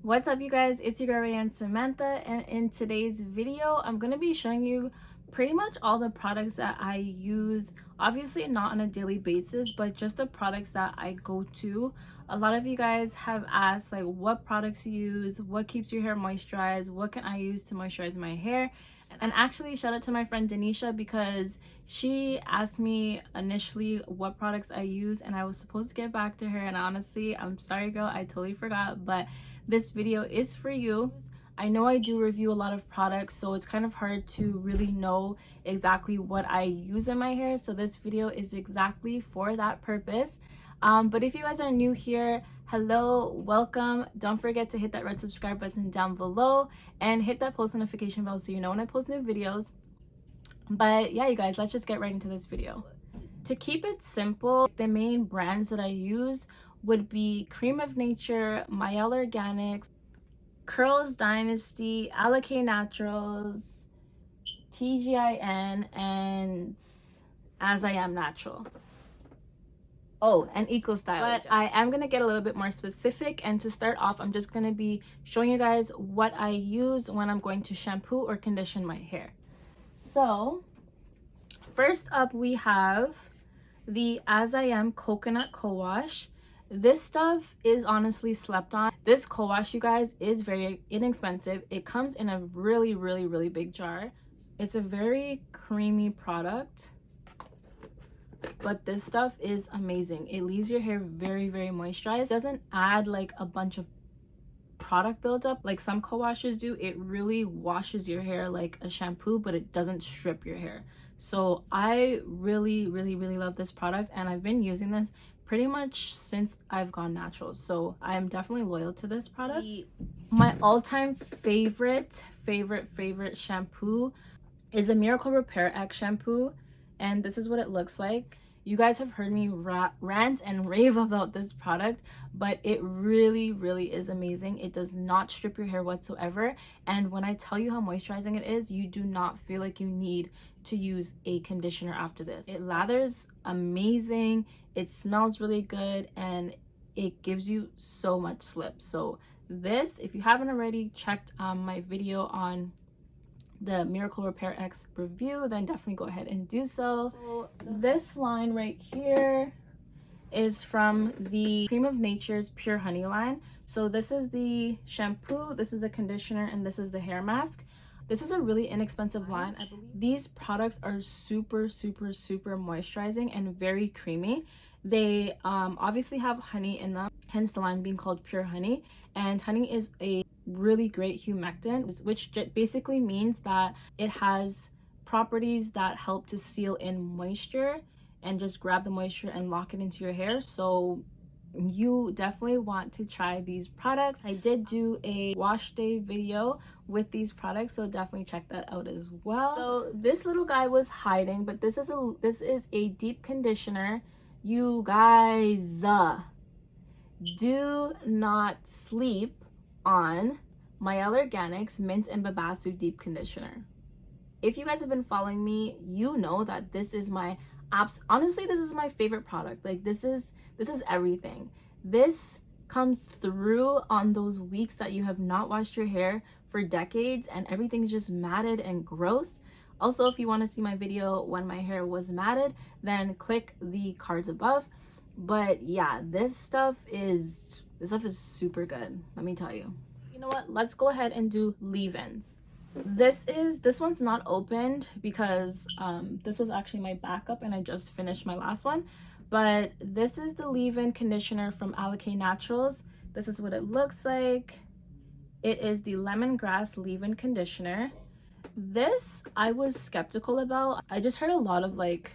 What's up, you guys? It's your girl Rayanne, Samantha, and in today's video I'm going to be showing you pretty much all the products that I use, obviously not on a daily basis, but just the products that I go to. A lot of you guys have asked like what products you use, what keeps your hair moisturized, what can I use to moisturize my hair. And actually shout out to my friend Denisha, because she asked me initially what products I use and I was supposed to get back to her, and honestly I'm sorry girl, I totally forgot, but this video is for you. I know I do review a lot of products, so it's kind of hard to really know exactly what I use in my hair, so this video is exactly for that purpose. But if you guys are new here, hello, welcome. Don't forget to hit that red subscribe button down below and hit that post notification bell so you know when I post new videos. But yeah, you guys, let's just get right into this video. To keep it simple, the main brands that I use would be Cream of Nature, Missrayyy Organics, Curls Dynasty, Alakay Naturals, TGIN, and As I Am Natural. Oh, and Eco Style. But I am going to get a little bit more specific, and to start off, I'm just going to be showing you guys what I use when I'm going to shampoo or condition my hair. So, first up we have the As I Am Coconut Co-Wash. This stuff is honestly slept on. This co-wash, you guys, is very inexpensive. It comes in a really big jar. It's a very creamy product, but this stuff is amazing. It leaves your hair very moisturized. It doesn't add like a bunch of product buildup like some co-washes do. It really washes your hair like a shampoo, but it doesn't strip your hair. So I really love this product, and I've been using this pretty much since I've gone natural, so I'm definitely loyal to this product. My all-time favorite shampoo is the Miracle REPAIRX shampoo, and this is what it looks like. You guys have heard me rant and rave about this product, but it really is amazing. It does not strip your hair whatsoever, and when I tell you how moisturizing it is, you do not feel like you need to use a conditioner after this. It lathers amazing, it smells really good, and it gives you so much slip. So this, if you haven't already checked my video on the Miracle REPAIRX review, then definitely go ahead and do so. This line right here is from the Cream of Nature's Pure Honey line. So this is the shampoo, this is the conditioner, and this is the hair mask. This is a really inexpensive line. I believe these products are super moisturizing and very creamy. They obviously have honey in them, hence the line being called Pure Honey. And honey is a really great humectant, which basically means that it has properties that help to seal in moisture and just grab the moisture and lock it into your hair. So you definitely want to try these products. I did do a wash day video with these products, so definitely check that out as well. So this little guy was hiding, but this is a deep conditioner. You guys, do not sleep on Missrayyy Organics Mint and Babassu Deep Conditioner. If you guys have been following me, you know that this is my honestly, this is my favorite product. Like this is everything. This comes through on those weeks that you have not washed your hair for decades and everything's just matted and gross. Also, if you want to see my video when my hair was matted, then click the cards above. But yeah, this stuff is super good, let me tell you. You know what, let's go ahead and do leave-ins. This one's not opened because this was actually my backup and I just finished my last one. But this is the leave-in conditioner from Alakay Naturals. This is what it looks like. It is the lemongrass leave-in conditioner. This I was skeptical about. I just heard a lot of like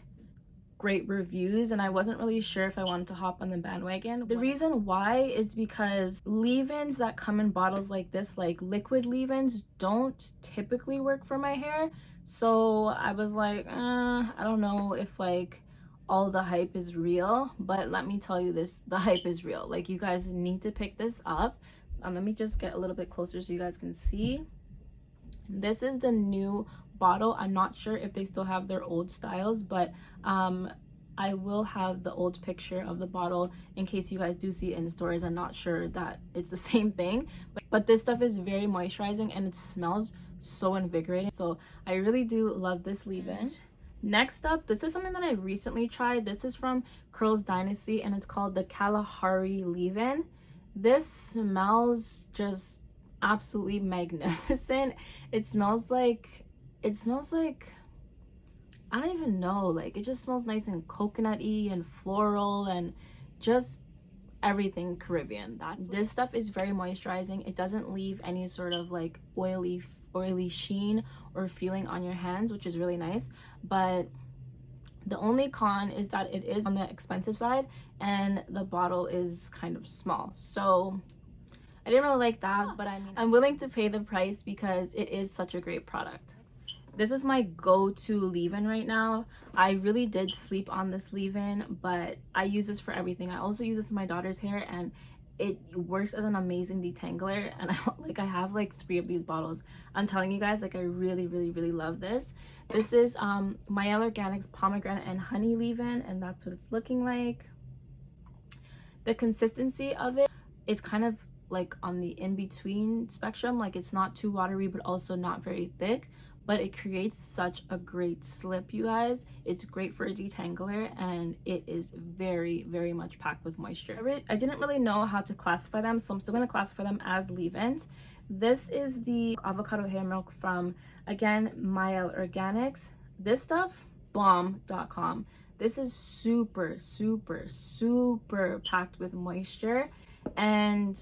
great reviews and I wasn't really sure if I wanted to hop on the bandwagon. The reason why is because leave-ins that come in bottles like this, like liquid leave-ins, don't typically work for my hair. So I was like, I don't know if like all the hype is real, but let me tell you this, the hype is real. Like you guys need to pick this up. Let me just get a little bit closer so you guys can see. This is the new bottle. I'm not sure if they still have their old styles, but I will have the old picture of the bottle in case you guys do see it in stores. I'm not sure that it's the same thing, but this stuff is very moisturizing and it smells so invigorating. So I really do love this leave-in. Next up, this is something that I recently tried. This is from Curls Dynasty and it's called the Kalahari leave-in. This smells just absolutely magnificent. It smells like I don't even know, like it just smells nice and coconutty and floral and just everything Caribbean. This stuff is very moisturizing. It doesn't leave any sort of like oily sheen or feeling on your hands, which is really nice. But the only con is that it is on the expensive side and the bottle is kind of small. So I didn't really like that, but I mean, I'm willing to pay the price because it is such a great product. This is my go-to leave-in right now. I really did sleep on this leave-in, but I use this for everything. I also use this in my daughter's hair and it works as an amazing detangler. And I have like 3 of these bottles. I'm telling you guys, like I really love this. This is Missrayyy Organics Pomegranate and Honey leave-in, and that's what it's looking like. The consistency of it is kind of like on the in-between spectrum. Like it's not too watery, but also not very thick. But it creates such a great slip, you guys. It's great for a detangler and it is very much packed with moisture. I didn't really know how to classify them, so I'm still going to classify them as leave-ins. This is the avocado hair milk from, again, Missrayyy Organics. This stuff, bomb.com. This is super packed with moisture. And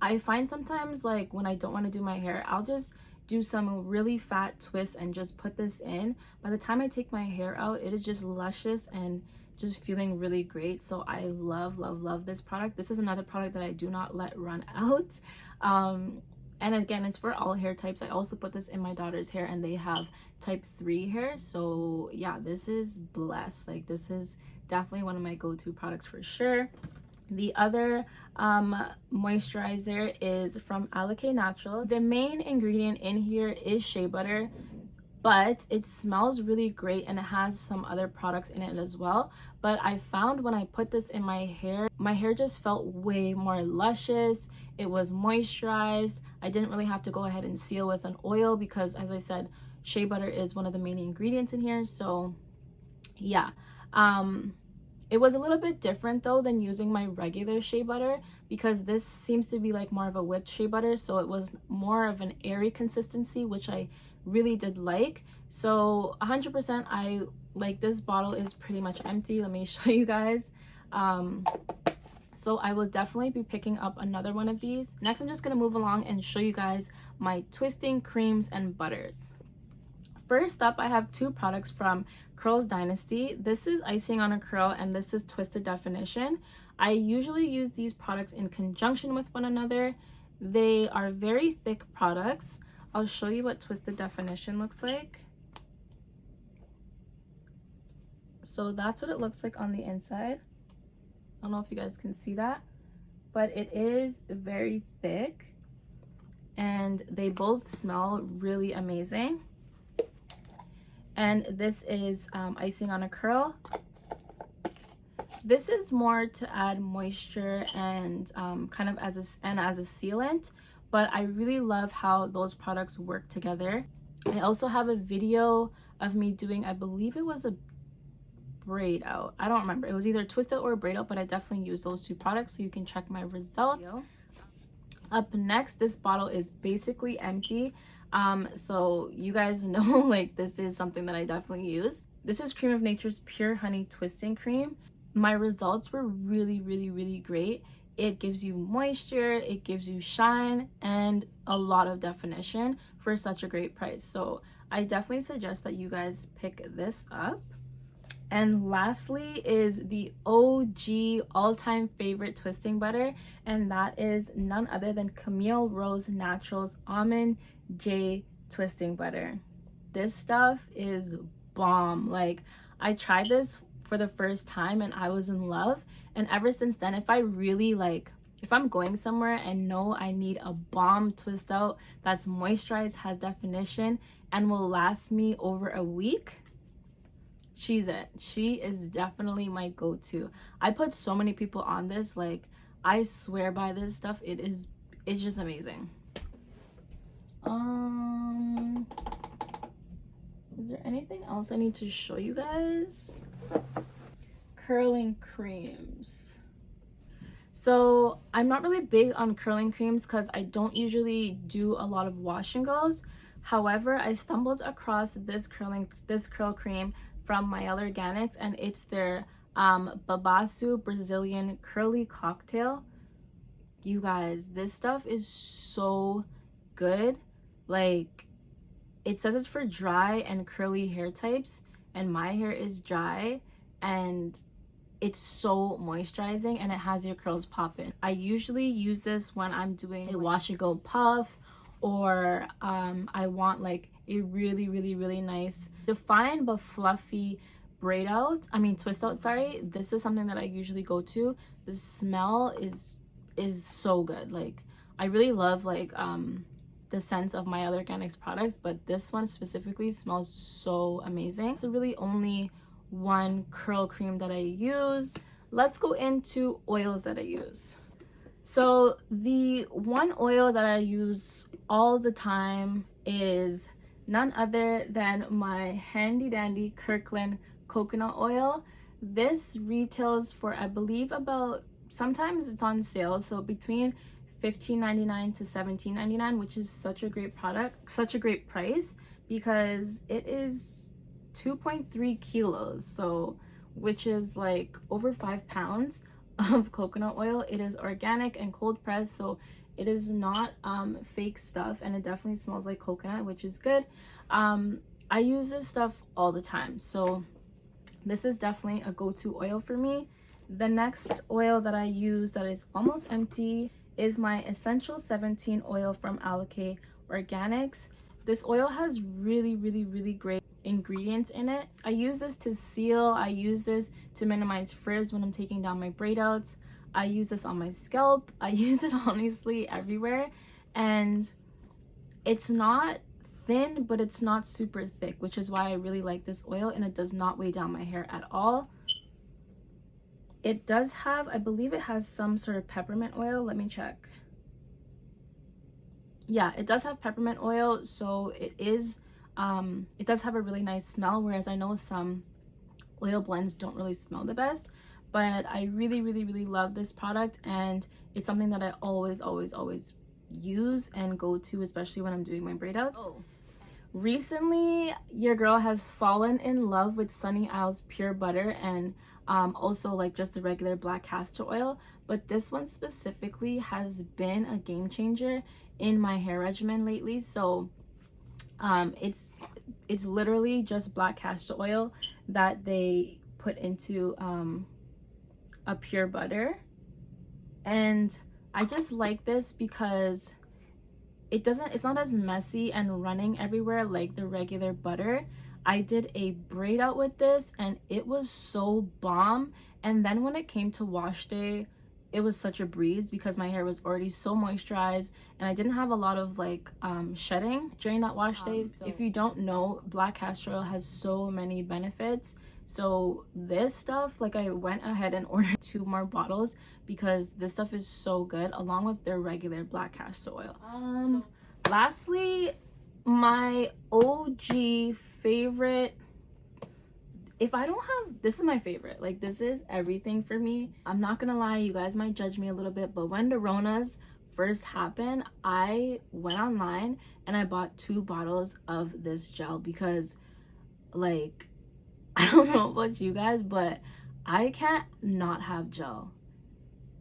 I find sometimes like when I don't want to do my hair, I'll just do some really fat twists and just put this in. By the time I take my hair out, it is just luscious and just feeling really great. So I love this product. This is another product that I do not let run out. And again, it's for all hair types. I also put this in my daughter's hair and they have type 3 hair. So yeah, this is blessed. Like this is definitely one of my go-to products for sure. The other moisturizer is from Alake Naturals. The main ingredient in here is shea butter, but it smells really great and it has some other products in it as well. But I found when I put this in my hair just felt way more luscious. It was moisturized. I didn't really have to go ahead and seal with an oil because, as I said, shea butter is one of the main ingredients in here. So yeah, it was a little bit different though than using my regular shea butter because this seems to be like more of a whipped shea butter, so it was more of an airy consistency, which I really did like. So 100% I like this bottle is pretty much empty. Let me show you guys. So I will definitely be picking up another one of these. Next, I'm just gonna move along and show you guys my twisting creams and butters. First up, I have 2 products from Curls Dynasty. This is Icing on a Curl and this is Twisted Definition. I usually use these products in conjunction with one another. They are very thick products. I'll show you what Twisted Definition looks like. So that's what it looks like on the inside. I don't know if you guys can see that, but it is very thick and they both smell really amazing. And this is Icing on a Curl. This is more to add moisture and kind of as a sealant, but I really love how those products work together. I also have a video of me doing, I believe it was a braid out. I don't remember. It was either twist out or a braid out, but I definitely used those 2 products, so you can check my results. Up next, this bottle is basically empty. So you guys know like this is something that I definitely use. This is Cream of Nature's Pure Honey Twisting Cream. My results were really great. It gives you moisture, it gives you shine, and a lot of definition for such a great price. So I definitely suggest that you guys pick this up. And lastly is the OG all-time favorite twisting butter, and that is none other than Camille Rose Naturals Almond J Twisting Butter. This stuff is bomb. Like, I tried this for the first time and I was in love, and ever since then, if I'm going somewhere and know I need a bomb twist out that's moisturized, has definition, and will last me over a week, she's it. She is definitely my go-to. I put so many people on this. Like, I swear by this stuff. It's just amazing. Is there anything else I need to show you guys? Curling creams. So I'm not really big on curling creams because I don't usually do a lot of wash and goes. However, I stumbled across this curl cream from EYESHADOW, and it's their Babasu Brazilian Curly Cocktail. You guys, this stuff is so good. Like, it says it's for dry and curly hair types, and my hair is dry, and it's so moisturizing, and it has your curls popping. I usually use this when I'm doing a wash and go puff, or I want like a really nice defined but fluffy braid out, twist out, sorry. This is something that I usually go to. The smell is so good. Like, I really love like the scents of my other organics products, but this one specifically smells so amazing. It's really only one curl cream that I use. Let's go into oils that I use. So the one oil that I use all the time is none other than my handy dandy Kirkland coconut oil. This retails for, I believe, about, sometimes it's on sale, so between $15.99 to $17.99, which is such a great product, such a great price, because it is 2.3 kilos, so which is like over 5 pounds of coconut oil. It is organic and cold pressed, so it is not fake stuff, and it definitely smells like coconut, which is good. I use this stuff all the time, so this is definitely a go-to oil for me. The next oil that I use that is almost empty is my Essential 17 oil from Alake Organics. This oil has really great ingredients in it. I use this to seal. I use this to minimize frizz when I'm taking down my braid outs. I use this on my scalp. I use it honestly everywhere, and it's not thin, but it's not super thick, which is why I really like this oil, and it does not weigh down my hair at all. It does have, I believe it has some sort of peppermint oil. Let me check. Yeah, it does have peppermint oil, so it does have a really nice smell, whereas I know some oil blends don't really smell the best. But I really love this product, and it's something that I always use and go to, especially when I'm doing my braid outs. Recently, your girl has fallen in love with Sunny Isles Pure Butter, and also like just the regular black castor oil, but this one specifically has been a game changer in my hair regimen lately. So it's literally just black castor oil that they put into a pure butter, and I just like this because it's not as messy and running everywhere like the regular butter. I did a braid out with this, and it was so bomb. And then when it came to wash day, it was such a breeze because my hair was already so moisturized, and I didn't have a lot of like shedding during that wash day. So if you don't know, black castor oil has so many benefits. So this stuff, like, I went ahead and ordered 2 more bottles because this stuff is so good, along with their regular black castor oil. Lastly, my OG favorite, if I don't have, this is my favorite, like, this is everything for me. I'm not gonna lie, you guys might judge me a little bit, but when the Ronas first happened, I went online and I bought 2 bottles of this gel because, like, I don't know about you guys, but I can't not have gel.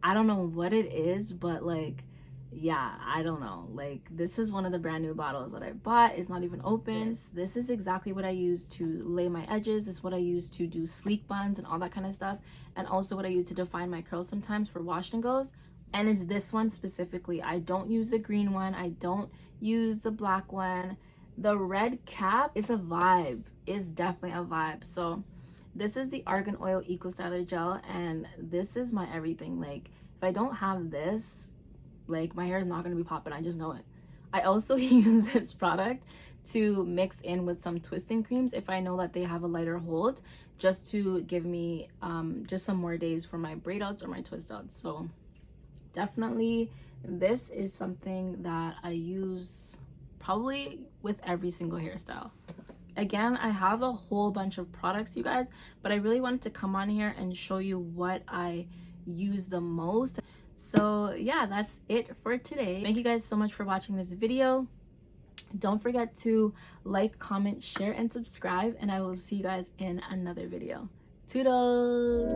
I don't know what it is, but like, yeah, I don't know. Like, this is one of the brand new bottles that I bought. It's not even open. This is exactly what I use to lay my edges. It's what I use to do sleek buns and all that kind of stuff, and also what I use to define my curls sometimes for wash and goes. And it's this one specifically. I don't use the green one. I don't use the black one. The red cap is a vibe. Is definitely a vibe. So this is the Argan Oil Eco Styler Gel, and this is my everything. Like, if I don't have this, like, my hair is not going to be popping. I just know it. I also use this product to mix in with some twisting creams if I know that they have a lighter hold, just to give me just some more days for my braid outs or my twist outs. So definitely this is something that I use probably with every single hairstyle. Again, I have a whole bunch of products, you guys, but I really wanted to come on here and show you what I use the most. So yeah, that's it for today. Thank you guys so much for watching this video. Don't forget to like, comment, share, and subscribe, and I will see you guys in another video. Toodles!